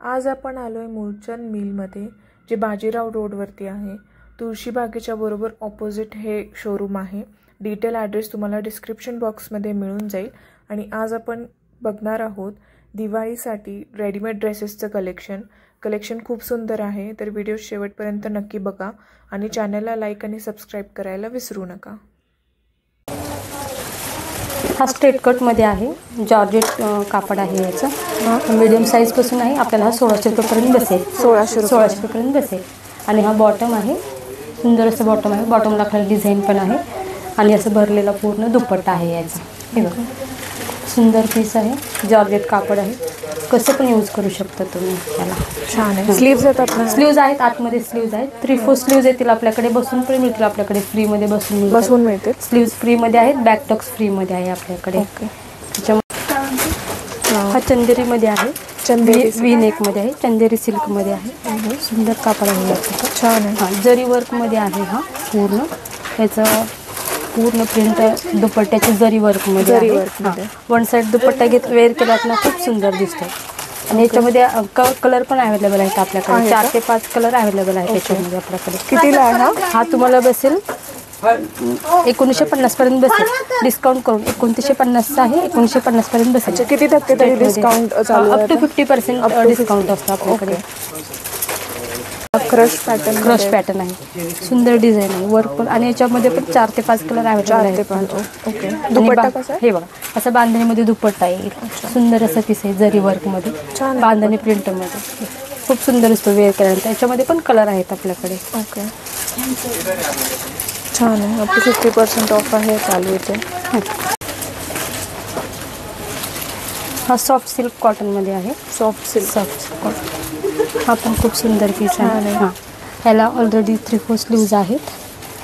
आज आपण आलोय मूळचंद मिलमध्ये, जे बाजीराव रोडवरती आहे. तुळशीबागेच्या बरोबर ऑपोजिट हे शोरूम आहे. डिटेल ॲड्रेस तुम्हाला डिस्क्रिप्शन बॉक्समध्ये मिळून जाईल. आणि आज आपण बघणार आहोत दिवाळीसाठी रेडीमेड ड्रेसेसचं कलेक्शन खूप सुंदर आहे. तर व्हिडिओ शेवटपर्यंत नक्की बघा आणि चॅनलला लाईक आणि सबस्क्राईब करायला विसरू नका. हा स्ट्रेट कटमध्ये आहे. जॉर्जेट कापड आहे याचं. मीडियम साईजपासून आहे. आपल्याला 1600 रुपयापर्यंत बसेल. 1600 रुपयापर्यंत बसेल. आणि हा बॉटम आहे. सुंदर असं बॉटम आहे. बॉटमला खाली डिझाईन पण आहे आणि असं भरलेला पूर्ण दुपट्टा आहे याचा. हे बघा, सुंदर पीस आहे. जॉर्जेट कापड आहे. कसं पण यूज करू शकता तुम्ही त्याला. छान आहे. स्लीव्ज येतात ना? स्लीव्ज आहेत. आतमध्ये स्लीव्ज आहेत. 3/4 स्लीव्ज येतील आपल्याकडे. बसून पण मिळतील आपल्याकडे. फ्रीमध्ये बसून मिळते. स्लीव्ज फ्रीमध्ये आहेत. बॅक टक्स फ्रीमध्ये आहे आपल्याकडे. हा चंदेरीमध्ये आहे. वी नेकमध्ये आहे. चंदेरी सिल्कमध्ये आहे. सुंदर कापड आहे याचं. छान आहे. हां, जरी वर्कमध्ये आहे. हा पूर्ण याचं पूर्ण प्रिंट दुपट्ट्याची जरी वर्कमध्ये आहे. वन साईड दुपट्टा वेअर केलात ना खूप सुंदर दिसतो. आणि याच्यामध्ये कलर पण अवेलेबल आहेत आपल्याकडे. 4 ते 5 कलर अवेलेबल आहेत त्याच्यामध्ये आपल्याकडे. कितीला आहे हा तुम्हाला बसेल 1950 पर्यंत बसेल. डिस्काउंट करून 2950 आहे. 1950 पर्यंत बसेल. किती टक्के तरी डिस्काउंट चालू आहे? अप टू 50% डिस्काउंट असतो आपल्याकडे. क्रश पॅटर्न आहे. सुंदर डिझाईन आहे. वर्क पण. आणि याच्यामध्ये पण 4 ते 5 कलर अवेलेबल आहेत. ओके. दुपट्टा कसा आहे? हे बघा, असं बांधणीमध्ये दुपट्टा येईल. सुंदर असं पीस आहे. जरी वर्कमध्ये बांधणी प्रिंटमध्ये खूप सुंदर असतो वेअर केल्यानंतर. याच्यामध्ये पण कलर आहेत आपल्याकडे. ओके, छान आहे. अप टू 50% ऑफ आहे चालू इथे. हा सॉफ्ट सिल्क कॉटनमध्ये आहे. Soft cotton. हा पण खूप सुंदर पीस आहे. हां, ह्याला ऑलरेडी 3/4 स्लीव्ज आहेत.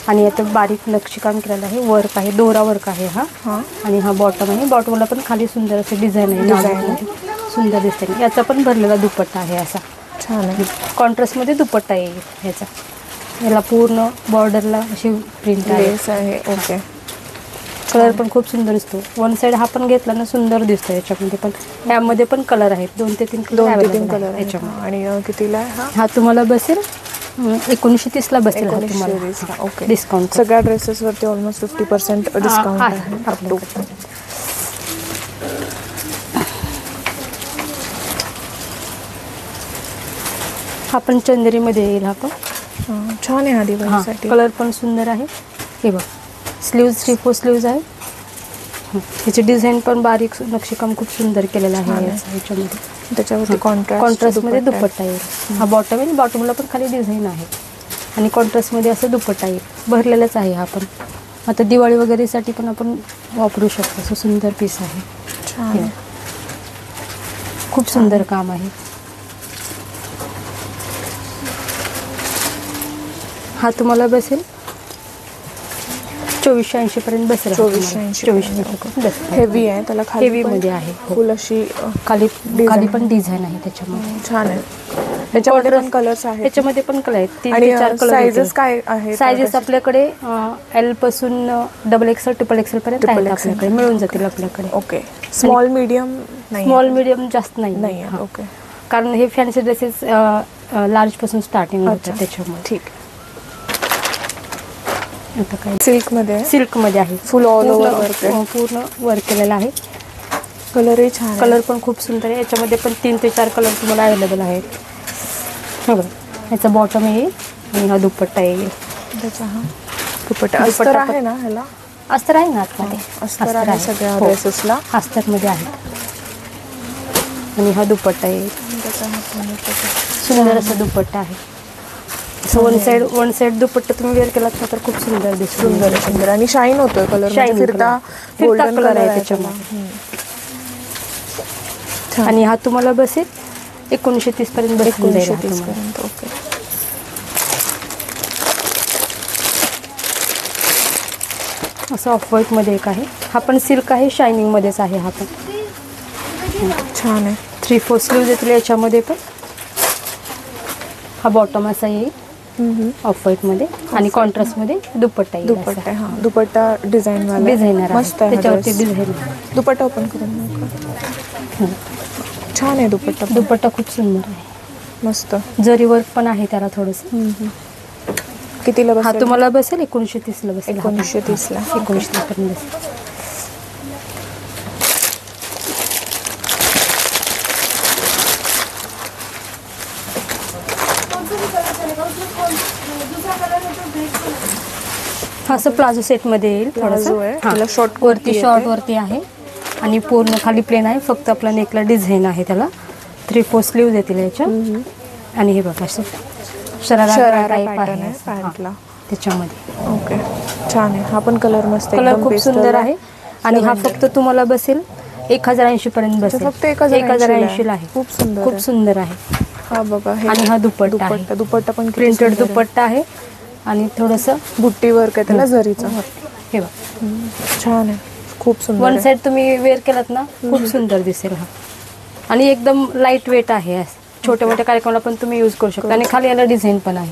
आणि यात बारीक नक्षीकाम केलेलं आहे. वर्क आहे. दोरा वर्क आहे हा. आणि हा बॉटम आहे. बॉटमला पण खाली सुंदर असे डिझाईन आहे. सुंदर दिसते. याचा पण भरलेला दुपट्टा आहे असा. छान आहे. कॉन्ट्रास्टमध्ये दुपट्टा येईल ह्याचा. याला पूर्ण बॉर्डरला अशी प्रिंट आहे. ओके. कलर पण खूप सुंदर दिसतो. वन साईड हा पण घेतला ना सुंदर दिसतो. याच्यामध्ये पण यामध्ये पण कलर आहेत. 2 ते 3 कलर याच्यामध्ये. आणि कितीला आहे हा तुम्हाला बसेल 1930 ला बसेल. ओके. डिस्काउंट सगळ्या ड्रेसेसवरती ऑलमोस्ट 50% डिस्काउंट आहे. हा पण चंदेरीमध्ये येईल. हा पण छान आहे. हा दिवाळीसाठी कलर पण सुंदर आहे. हे बघ, स्लीव्ज 3/4 स्लीव्ज आहे. त्याची डिझाईन पण बारीक नक्षीकाम खूप सुंदर केलेलं आहे याच्यामध्ये. त्याच्यावरती कॉन्ट्रास्टमध्ये दुपट्टा येईल. हा बॉटम येईल. बॉटमला पण खाली डिझाईन आहे. आणि कॉन्ट्रास्टमध्ये असं दुपट्टा येईल. भरलेलाच आहे हा पण. आता दिवाळी वगैरेसाठी पण आपण वापरू शकतो. असं सुंदर पीस आहे. छान, खूप सुंदर काम आहे. हा तुम्हाला बसेल 2480 पर्यंत बसेल. 2480 हेवी आहे. त्याला हेवी मध्ये आहे. फुल अशी खाली पण डिझाईन आहे त्याच्यामध्ये. छान आहे. त्याच्यामध्ये पण कलर्स आहेत. त्याच्यामध्ये पण कलर आहेत. 3 ते 4 कलर. साइजेस काय आहेत? साइजेस आपल्याकडे L पासून XXL, XXL पर्यंत आहेत आपल्याकडे. मिळून जातील आपल्याकडे. ओके. स्मॉल मीडियम जास्त नाही. ओके. कारण हे फॅन्सी ड्रेसेस लार्ज पासून स्टार्टिंग होतात त्याच्यामध्ये. ठीक. आता काय सिल्कमध्ये आहे. फुल ऑल ओव्हर वर्क आहे. पूर्ण वर्क केलेला आहे. कलरही छान. कलर पण खूप सुंदर आहे. याच्यामध्ये पण 3 ते 4 कलर तुम्हाला अवेलेबल आहेत. याचा बॉटम येईल आणि हा दुपट्टा येईल. त्याचा हा दुपट्टा आहे ना. ह्याला अस्तर आहे ना आतमध्ये. अस्तर आहे सगळ्या ड्रेसेसला. अस्तरमध्ये आहे. आणि हा दुपट्टा येईल. सुंदर असा दुपट्टा आहे. वन साइड दुपट्टा तुम्ही वेअर केलात ना तर खूप सुंदर दिसतो. सुंदर आणि शाईन होतोय. कलर फिरता कलर आहे त्याच्यामध्ये. आणि हा तुम्हाला बसेल 1930 पर्यंत बसेल. 1930 पर्यंत. ओके. असं ऑफ व्हाईट मध्ये एक आहे. हा पण सिल्क आहे. शायनिंग मध्येच आहे. हा पण छान आहे. 3/4 स्लीव्ज येतील याच्यामध्ये पण. हा बॉटम असा येईल ऑफ व्हाईट मध्ये. आणि कॉन्ट्रास्ट मध्ये दुपट्टा येईल. दुपट्टा डिझाईनर मस्त आहे. त्याच्यावरती डिझाईन. दुपट्टा ओपन करून छान आहे. दुपट्टा खूप सुंदर आहे. मस्त. जरी वर्क पण आहे त्याला थोडस. कितीला हा बसेल? तुम्हाला बसेल 1930 ला बसेल. 1930 ला. 1930 पर्यंत बसेल. असं प्लाझो सेट मध्ये येईल. थोडंसं शॉर्ट वरती आहे आणि पूर्ण खाली प्लेन आहे. फक्त आपला नेकला डिझाईन आहे. त्याला 3/4 स्लीव्ह येतील याच्या. आणि हे बघा असं शरारा टाईप आहे पॅन्टला त्याच्यामध्ये. ओके, छान आहे. हा पण कलर मस्त, कलर खूप सुंदर आहे. आणि हा फक्त तुम्हाला बसेल 1080 पर्यंत बसेल. फक्त 1080 ला आहे. खूप सुंदर, खूप सुंदर आहे. हा बघा. आणि हा दुपट्टा पण प्रिंटेड दुपट्टा आहे आणि थोडंसं बुट्टी वर्क आहे त्याला जरीचं. हे बघा छान आहे, खूप सुंदर. वन साइड तुम्ही वेअर केलात ना खूप सुंदर दिसेल हा. आणि एकदम लाईट वेट आहे. छोट्या मोठ्या कार्यक्रमाला पण तुम्ही यूज करू शकता. आणि खाली याला डिझाईन पण आहे.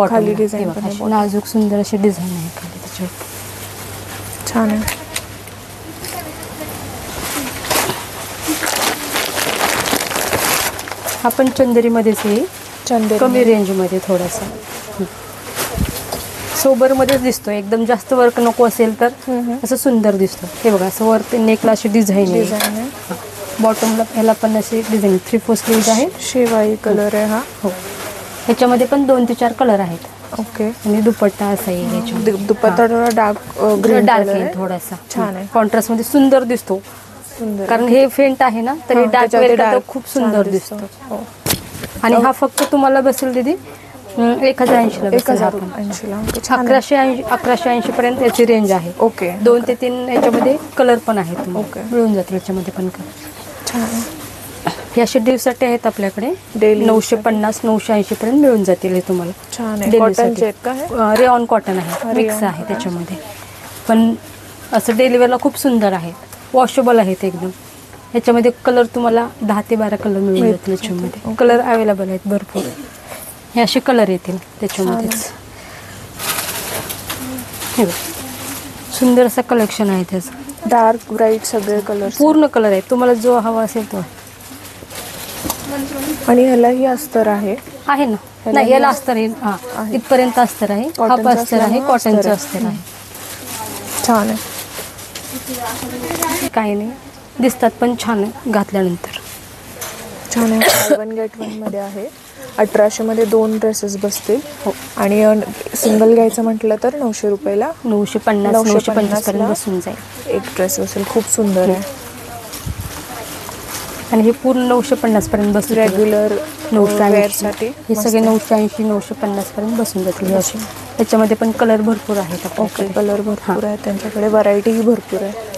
खाली डिझाईन पण आहे. नाजूक सुंदर अशी डिझाईन आहे खाली त्याच्यावर. छान आहे. हा पण चंदेरीमध्येच येईल. कमी रेंजमध्ये थोडासा सोबरमध्येच दिसतो. एकदम जास्त वर्क नको असेल तर असं सुंदर दिसतो. हे बघा असं वर नेकला अशी डिझाईन आहे. बॉटमला ह्याला पण अशी डिझाईन 3/4 स्लीव्ह आहे. शेवाई कलर आहे हा. हो, ह्याच्यामध्ये पण 2 ते 4 कलर आहेत. ओके. आणि दुपट्टा असा येईल याच्यामध्ये. दुपट्टा डार्क येईल थोडासा. छान आहे. कॉन्ट्रास्ट मध्ये सुंदर दिसतो. कारण हे फेंट आहे ना तरी डार्क वेअर खूप सुंदर दिसतो. आणि हा फक्त तुम्हाला बसेल दीदी 1080 ला बसेल. 1180 पर्यंत याची रेंज आहे. ओके. 2 ते 3 याच्यामध्ये कलर पण आहेत. मिळून जातील याच्यामध्ये पण कलर. छान. हे असे दिवसासाठी आहेत आपल्याकडे. 950 980 पर्यंत मिळून जातील हे तुम्हाला. छान आहे. कॉटनचे आहेत का? रेऑन कॉटन आहे. मिक्स आहे त्याच्यामध्ये. पण असं डेलिव्हरला खूप सुंदर आहे. वॉशेबल आहेत एकदम. ह्याच्यामध्ये कलर तुम्हाला 10 ते 12 कलर मिळून जातील याच्यामध्ये. कलर अवेलेबल आहेत भरपूर. हे असे कलर येतील त्याच्यामध्येच. हे सुंदर असं कलेक्शन आहे त्याचं. डार्क ब्राईट सगळे कलर, पूर्ण कलर आहेत. तुम्हाला जो हवा असेल तो. आणि ह्यालाही अस्तर आहे ना? नाही, याला अस्तर येईल. हा, इथपर्यंत अस्तर आहे. हाफ अस्तर आहे. कॉटनचं अस्तर आहे. छान आहे. काही नाही, दिसतात पण छान घातल्यानंतर. छान आहे. 1 get 1 मध्ये आहे. 1800 मध्ये 2 ड्रेसेस बसतील. आणि सिंगल घ्यायचं म्हटलं तर 900 रुपयाला 950 950 पर्यंत बसून जाईल. एक ड्रेस बसेल. खूप सुंदर आहे. आणि हे पूर्ण 950 पर्यंत बसून रेग्युलर 980 हे सगळे 980 950 पर्यंत बसून जातील. त्याच्यामध्ये पण कलर भरपूर आहेत. ओके, कलर भरपूर आहे त्यांच्याकडे. व्हरायटीही भरपूर आहे.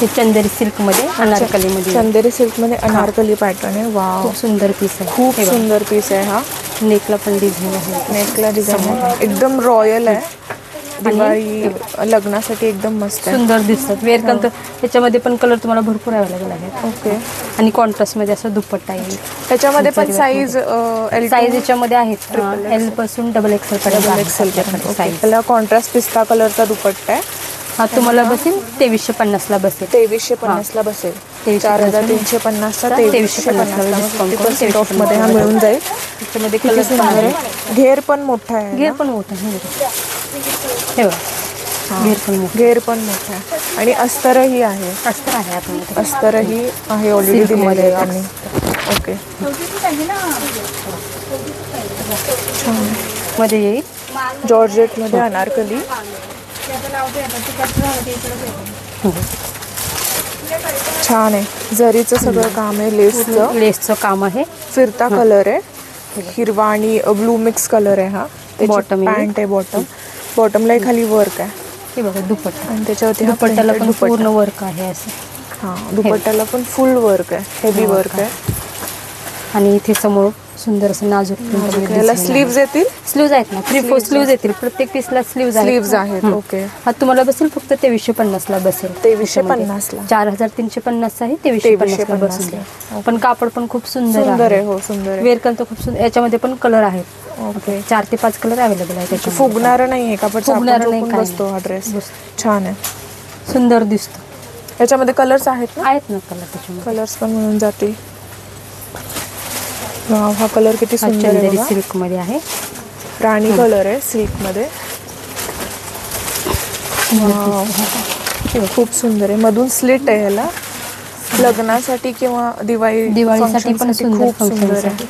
हे चंदेरी सिल्क मध्ये अनारकली मध्ये. चंदेरी सिल्क मध्ये अनारकली पॅटर्न आहे. वाव, खूप सुंदर पीस आहे. खूप सुंदर पीस आहे हा. नेकला पण डिझाईन आहे. नेकला डिझाईन आहे. एकदम रॉयल आहे. दिवाळी लग्नासाठी एकदम मस्त आहे. सुंदर दिसतात. वेअर करतो त्याच्यामध्ये पण कलर तुम्हाला भरपूर अवेलेबल आहेत. ओके. आणि कॉन्ट्रास्ट मध्ये असं दुपट्टा येईल. त्याच्यामध्ये पण साईज याच्यामध्ये आहेत. L पासून XXL पर्यंत साईज. त्याला कॉन्ट्रास्ट पिस्ता कलरचा दुपट्टा आहे. हा तुम्हाला बसेल 2350 ला बसेल. 2350 ला बसेल. 4350 चा 2350 ऑफ मध्ये हा मिळून जाईल. त्याच्यामध्ये कलर पण आहे. घेर पण मोठा आहे. घेर पण मोठा आहे. हे बघा, घेर पण मोठा आहे. आणि अस्तरही आहे. अस्तर आहे आतमध्ये. अस्तरही आहे ऑलरेडी मध्ये आणि. ओके. छान मध्ये येईल. जॉर्जेट मध्ये अनारकली. छान आहे. जरीचं सगळं काम आहे. लेसचं काम आहे. फिरता कलर आहे. हिरवा आणि ब्लू मिक्स कलर आहे हा. बॉटम पॅन्ट आहे. बॉटमला खाली वर्क आहे. हे बघा दुपट्टा. आणि त्याच्यावरती दुपट्ट्याला पण पूर्ण वर्क आहे असं. हा, दुपट्ट्याला पण फुल वर्क आहे. हेवी वर्क आहे. आणि इथे समोर सुंदर असं नाजूक स्लीव्ज येतील. स्लीव्ज आहेत ना. 3/4 स्लीव्ज येतील. प्रत्येक पीसला स्लीव्ज आहेत. ओके. हा तुम्हाला बसेल फक्त 2350 ला बसेल. 2350 ला. 4350 आहे. 2350 ला बसेल. पण कापड पण खूप सुंदर आहे. हो, सुंदर आहे. वेअर करतो खूप सुंदर. याच्यामध्ये पण कलर आहेत. ओके. 4 ते 5 कलर अवेलेबल आहे. त्याच्या फुगणार नाही आहे कापड. फुगणार नाही. बसतो हा ड्रेस. छान आहे. सुंदर दिसतो. ह्याच्यामध्ये कलर्स आहेत ना? आहेत ना कलर त्याच्यामध्ये. कलर्स पण मिळून जातील. हा कलर किती सुंदर आहे बघा. सिल्क मध्ये आहे. राणी कलर आहे सिल्क मध्ये. खूप सुंदर आहे. मधून स्लिट आहे ह्याला. लग्नासाठी किंवा दिवाळीसाठी पण खूप सुंदर आहे.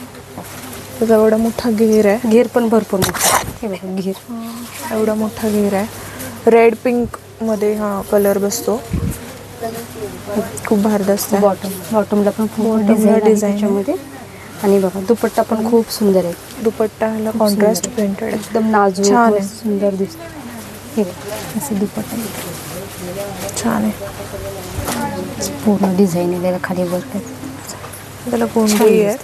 त्याचा एवढा मोठा घेर आहे. घेर पण भरपूर मोठा. हे बघा घेर एवढा मोठा घेर आहे. रेड पिंक मध्ये हा कलर बसतो. खूप भारदस्त आहे. बॉटमला पण खूप डिझाईन त्याच्यामध्ये. आणि बघा दुपट्टा पण खूप सुंदर आहे. दुपट्टा ह्याला कॉन्ट्रास्ट प्रिंटेड एकदम नाजूक छान आहे. सुंदर दिसतो. हे बघा असं दुपट्टा छान आहे. पूर्ण डिझाईन आहे. खाली वर्क आहे. त्याला गोंडी आहे.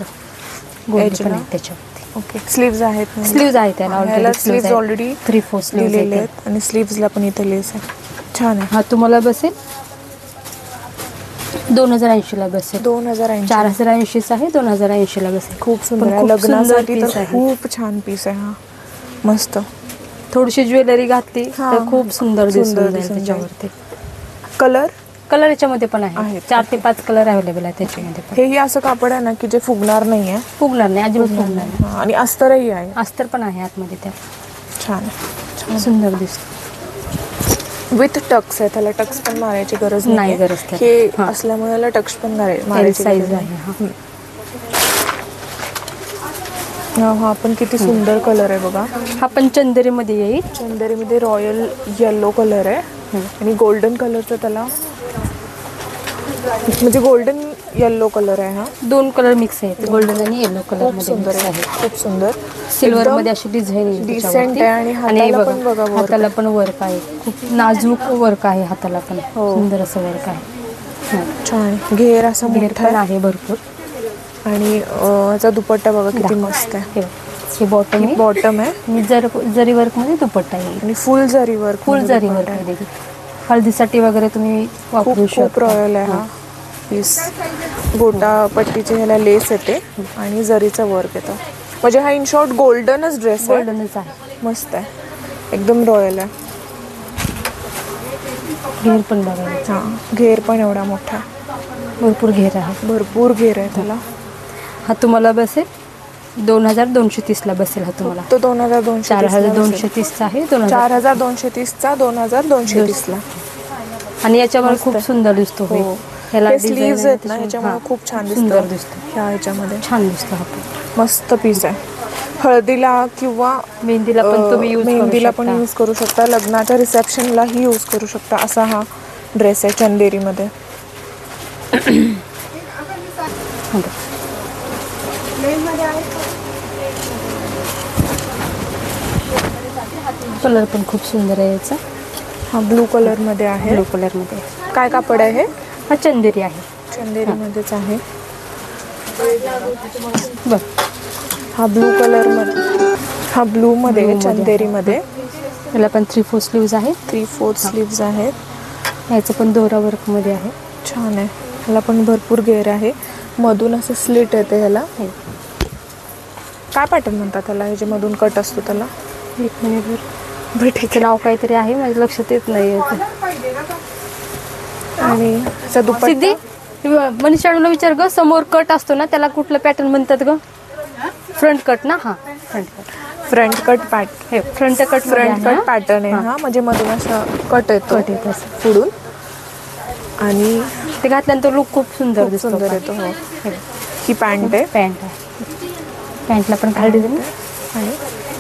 गोंडी पण आहे त्याच्यावरती. ओके. स्लीव्ज आहेत. स्लीव्ज आहेत त्याला स्लीव्ज ऑलरेडी 3/4 स्लीव्ज आहेत. आणि स्लीव्जला पण इथे लेस आहे. छान आहे. हा तुम्हाला बसेल 2080 ला बसेल. 2080 4080 आहे. 2080 ला बसेल. खूप सुंदर आहे. लग्नासाठी तर खूप छान पीस आहे हा. मस्त. थोडीशी ज्वेलरी घातली तर खूप सुंदर दिसून त्याच्यावरती. कलर याच्यामध्ये पण आहे. 4 ते 5 कलर अवेलेबल आहे त्याच्यामध्ये. हेही असं कापड आहे ना की जे फुगणार नाही आहे. फुगणार नाही, अजिबात फुगणार नाही. आणि अस्तरही आहे. अस्तर पण आहे आतमध्ये. त्या छान सुंदर दिसतो. विथ टक्स आहे. त्याला टक्स पण मारायची गरज नाही. हे असल्यामुळे याला टक्स पण मारायची साईज आहे. हा पण किती सुंदर कलर आहे बघा. हा पण चंदेरी मध्ये येईल. चंदेरी मध्ये रॉयल येलो कलर आहे. आणि गोल्डन कलरचा त्याला म्हणजे गोल्डन येलो कलर आहे. हा 2 कलर मिक्स आहेत. गोल्डन आणि येलो कलर मध्ये सुंदर आहे. खूप सुंदर. सिल्वर मध्ये अशी डिझाइन डिसेंट आहे. आणि हाताला पण वर्क आहे. खूप नाजूक वर्क आहे हाताला पण. सुंदर असं वर्क आहे. छान. घेर असा मोठा आहे भरपूर. आणि याचा दुपट्टा बघा किती मस्त आहे. हे बॉटम आहे. आणि जरी वर्क मध्ये दुपट्टा आहे. आणि फुल जरी वर्क आहे. हळदीसाठी वगैरे तुम्ही वापरू शकता. खूप रॉयल आहे हा पीस. गोटा पट्टीचे ह्याला लेस येते आणि जरीचा वर्क येतो. म्हणजे हा इन शॉर्ट गोल्डनच ड्रेस आहे. गोल्डनच आहे. मस्त आहे. एकदम रॉयल आहे. घेर पण बघा. हा घेर पण एवढा मोठा. भरपूर घेर आहे. भरपूर घेर आहे त्याला. हा तुम्हाला बसेल 2230 ला बसेल. हा तुम्हाला तो 2230 4230 चा आहे. 4230 चा 2230 ला. आणि याच्यावर खूप सुंदर दिसतो. ह्याला स्लीव्ज आहेत ना याच्यामुळे खूप छान सुंदर दिसतो. ह्याच्यामध्ये छान दिसतो हा. मस्त पीस आहे. हळदीला किंवा मेहंदीला पण तुम्ही यूज करू शकता. लग्नाच्या रिसेप्शनलाही यूज करू शकता असा हा ड्रेस आहे चंदेरी मध्ये. कलर पण खूप सुंदर आहे याचा. हा ब्लू कलर मध्ये आहे. ब्लू कलर मध्ये काय कापड आहे? हा चंदेरी आहे. चंदेरी मध्येच आहे. बघ हा ब्लू कलर मध्ये. हा ब्लू मध्ये चंदेरी मध्ये. त्याला पण 3/4 स्लीव्ज आहे. 3/4 स्लीव्ज आहेत. याचं पण दोरा वर्क मध्ये आहे. छान आहे. ह्याला पण भरपूर घेर आहे. मधून असं स्लिट येते. ह्याला काय पॅटर्न म्हणतात त्याला? हे जे मधून कट असतो त्याला? एक मिनिट ठीक नाव काहीतरी आहे माझ्या लक्षात येत नाही. आणि सिद्धी मनीषाला विचार ग. समोर कट असतो ना त्याला कुठलं पॅटर्न म्हणतात ग? फ्रंट कट ना. हा front cut front cut pattern आहे हा. म्हणजे मधून असं कट येतो पुढून. आणि ते घातल्यानंतर लुक खूप सुंदर येतो. ही पॅन्ट आहे. पॅन्टला पण खाली दिली. आणि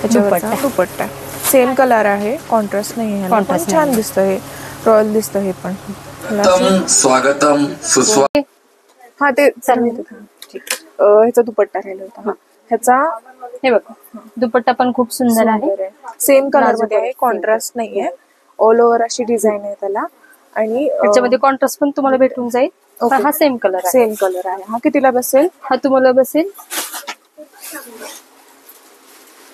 त्याच्यावरचा दुपट्टा सेम कलर आहे. कॉन्ट्रास्ट नाही आहे. कॉन्ट्रास्ट छान दिसतं. हे रॉयल दिसतं. हे पण स्वागतम हा ते ह्याचा दुपट्टा राहिला होता. ह्याचा हे बघा दुपट्टा पण खूप सुंदर आहे. सेम कलर मध्ये आहे. कॉन्ट्रास्ट नाही आहे. ऑल ओव्हर अशी डिझाईन आहे त्याला. आणि त्याच्यामध्ये कॉन्ट्रास्ट पण तुम्हाला भेटून जाईल. हा सेम कलर आहे. हा कितीला बसेल? हा तुम्हाला बसेल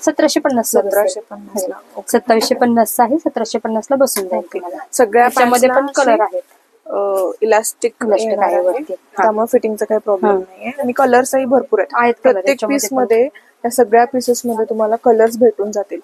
1750 ला. 2750 आहे. 1750 ला बसून जाईल. सगळ्यामध्ये पण कलर आहेत. इलास्टिक आहे वरती. त्यामुळे फिटिंगचा काही प्रॉब्लेम नाहीये. आणि कलर्सही भरपूर आहेत. प्रत्येक पीस मध्ये या सगळ्या पीसेस मध्ये तुम्हाला कलर्स भेटून जातील.